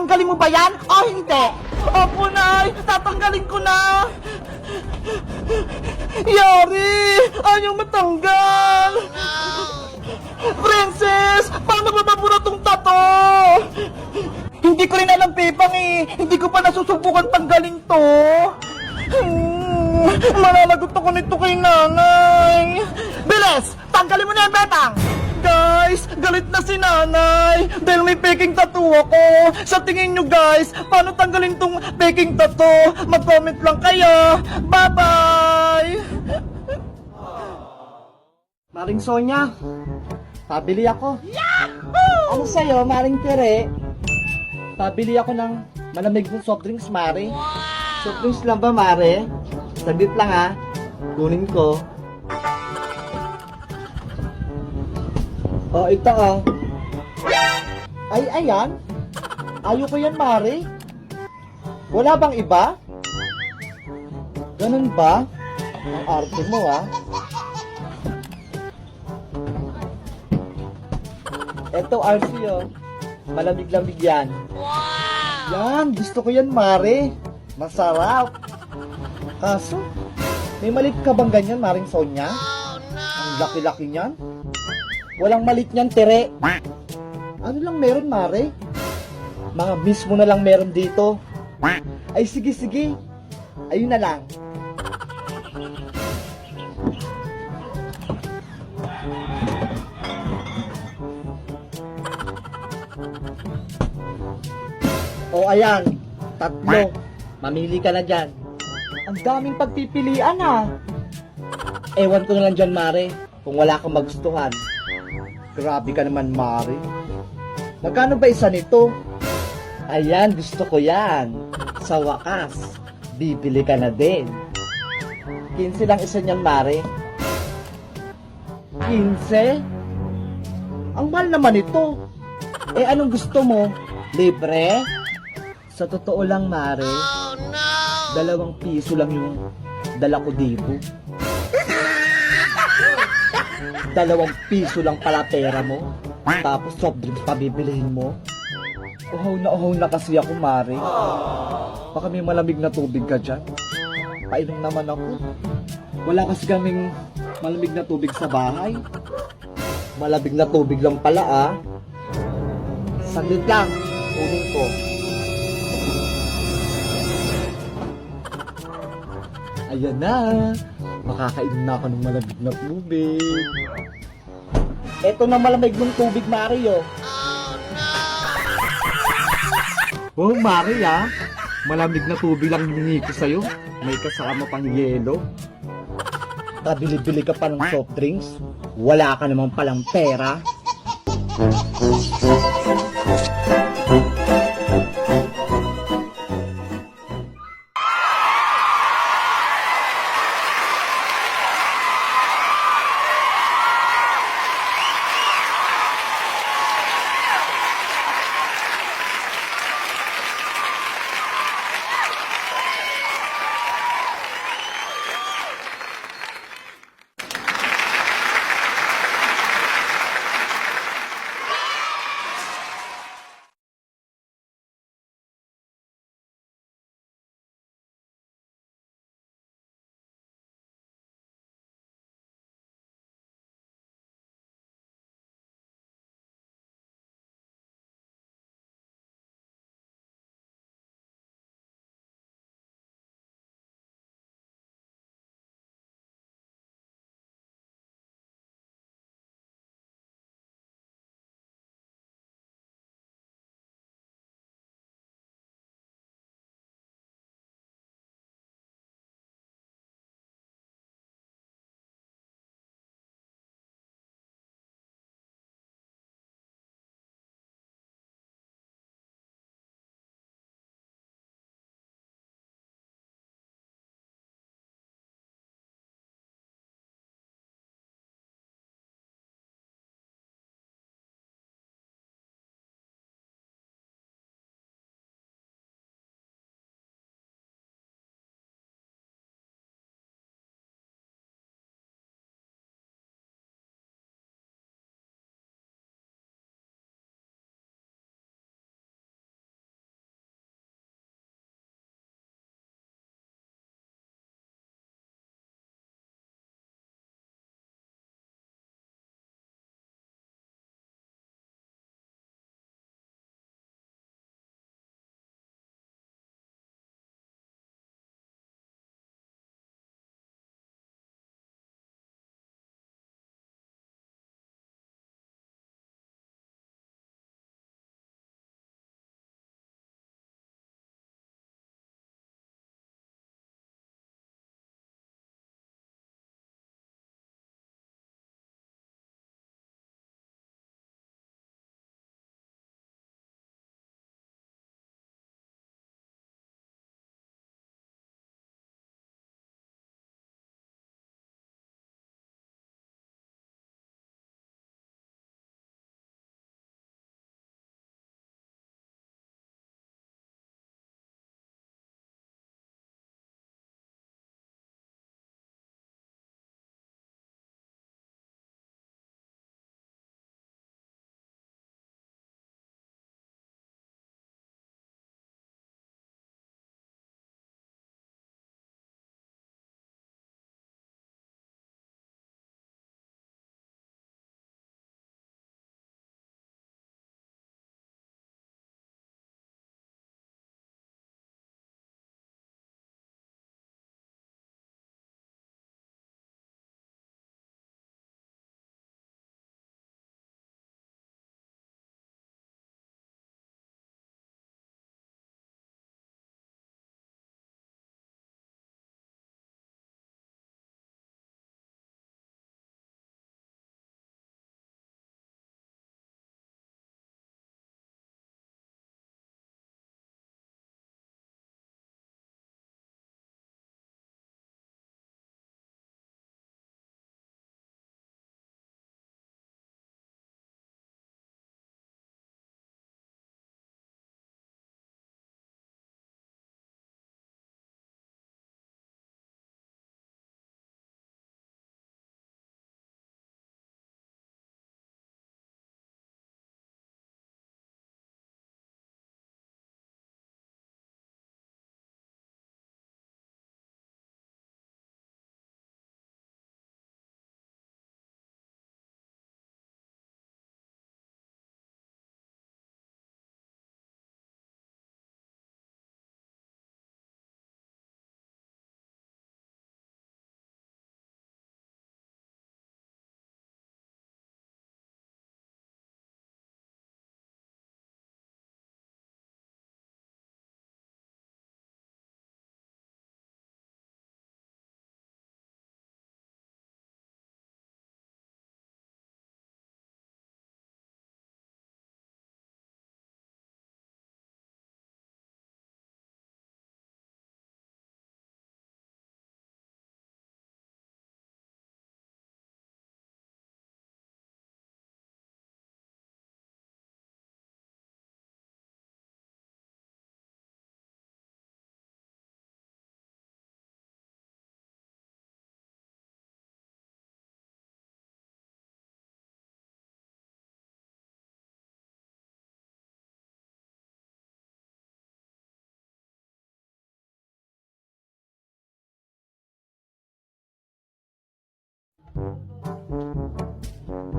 Tatanggalin mo ba yan o hindi? Opo, Nay! Tatanggalin ko na! Yari! Ayaw matanggal! Princess! Paano ba mabura tong tato? Hindi ko rin alam, Pepang eh. Hindi ko pa nasusubukan tanggalin to. Malalagot ako nito kay nanay. Bilis! Tanggalin mo na yan, Pepang! Guys, galit na si nanay dahil may peking tattoo ako. Sa tingin nyo guys, paano tanggalin tong peking tattoo? Mag-comment lang kayo. Bye-bye! Maring Sonya, pabili ako. Yahoo! Ano sa'yo, Maring Tere? Pabili ako ng malamig ng soft drinks, Mare. Soft drinks lang ba, Mare? Saglit lang ha. Kunin ko. Oh, ito ah. Ay, ayan. Ayoko yan, Mare. Wala bang iba? Ganun ba? Ang arte mo ah. Ito, RC oh. Malamig-lamig yan. Wow! Yan, gusto ko yan, Mare. Masarap. Kaso, may malit ka bang ganyan, Maring Sonya? Oh, no! Ang laki-laki niyan. Walang malit niyan, Tere. Ano lang meron, Mare? Mga miss mo na lang meron dito. Ay, sige. Ayun na lang. O, ayan. 3. Mamili ka na dyan. Ang daming pagpipilian, ah. Ewan ko na lang dyan, Mare. Kung wala kang magustuhan. Grabe ka naman, Mare. Magkano ba isa nito? Ayan, gusto ko yan. Sa wakas, bibili ka na din. 15 lang isa niyan, Mare. 15? Ang mahal naman ito. Eh, anong gusto mo? Libre? Sa totoo lang, Mare, 2 piso lang yung dala ko dito. 2 piso lang pala pera mo. Tapos soft drinks pa bibilihin mo. Uhaw na kasi ako, Mare. Baka may malamig na tubig ka dyan. Painom naman ako. Wala kasi kaming malamig na tubig sa bahay. Malamig na tubig lang pala, ah. Saglit lang. Kunin ko. Ayan na. Makakainom na ako ng malamig na tubig. Eto na malamig ng tubig, Mario. Oh, Mario, ah. Malamig na tubig lang hiningi ko sa'yo. May kasama pang yelo. Bili-bili ka pa ng soft drinks. Wala ka naman palang pera.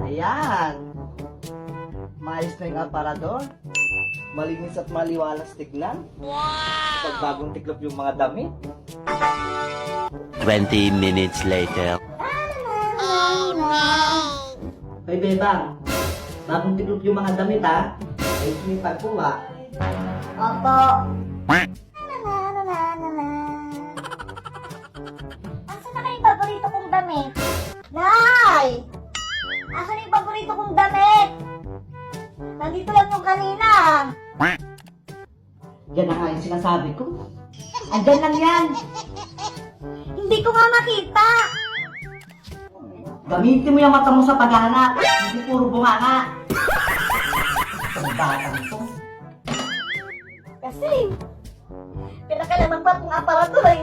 Ayan. Maayos na yung aparador. Malinis at maliwalas tignan. Pag bagong tiklop yung mga damit. 20 minutes later. Hoy, Bebang. Bagong tiklop yung mga damit, ha? Ay, sinipag po, ha? Opo. Asan na kayo yung paborito kong damit? Nay! Asan na yung paborito kong damit? Nandito lang yung kanina. Yan na nga yung sinasabi ko. Andyan lang yan. Hindi ko nga makita. Gamitin mo yung mata mo sa paghahanap. Hindi puro bunganga. Ang batang to. Kasi, pinakalaman pa itong aparato eh.